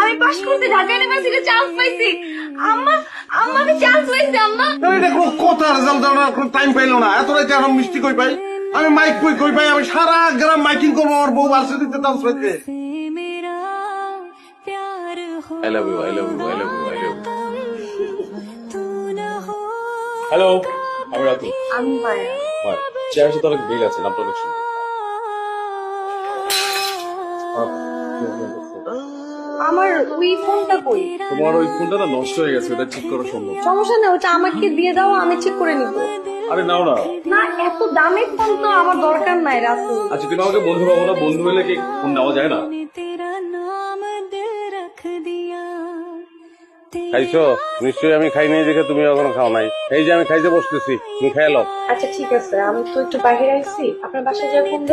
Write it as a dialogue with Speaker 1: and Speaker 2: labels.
Speaker 1: আমি পাস করতে Dhaka university chance পাইছি। আম্মা আম্মা আমি চান্স পাইছি আম্মা।
Speaker 2: কথা রেজাল্ট দেওয়ার কোনো টাইম পাইলো না, এত রাইতে এখন মিষ্টি কই পাই, আমি মাইক কই পাই, আমি সারা গ্রাম মাইকিং করবো আমার বউ ভার্সিটিতে চান্স পাইছে।
Speaker 3: I love you, I love you, I love you, I love you. Hello, আমি রাতু।
Speaker 1: আমি মায়া।
Speaker 3: চেয়ার সাথে অনেক বিল আছে, নামটা অনেক সুন্দর।
Speaker 1: আমার ওই ফোনটা কই?
Speaker 3: তোমার ওই ফোনটা না নষ্ট হয়ে গেছে, ওটা ঠিক করা সম্ভব।
Speaker 1: সমস্যা নেই, ওটা আমাকে দিয়ে দাও, আমি ঠিক করে নিব।
Speaker 3: আরে নাও না।
Speaker 1: না, এত দামি ফোন তো আমার দরকার নাই রাসু।
Speaker 3: আচ্ছা তুমি আমাকে বন্ধু পাবো না, বন্ধু হলে কি ফোন নেওয়া যায় না?
Speaker 2: খাইছো? নিশ্চয়ই আমি খাই নাই দেখে তুমি এখনো খাও নাই। এই যে আমি খাইতে বসতেছি, তুমি খাই লো।
Speaker 1: আচ্ছা ঠিক আছে, আমি তো একটু বাইরে আইছি, আপনার বাসায় যা ফোন দেই।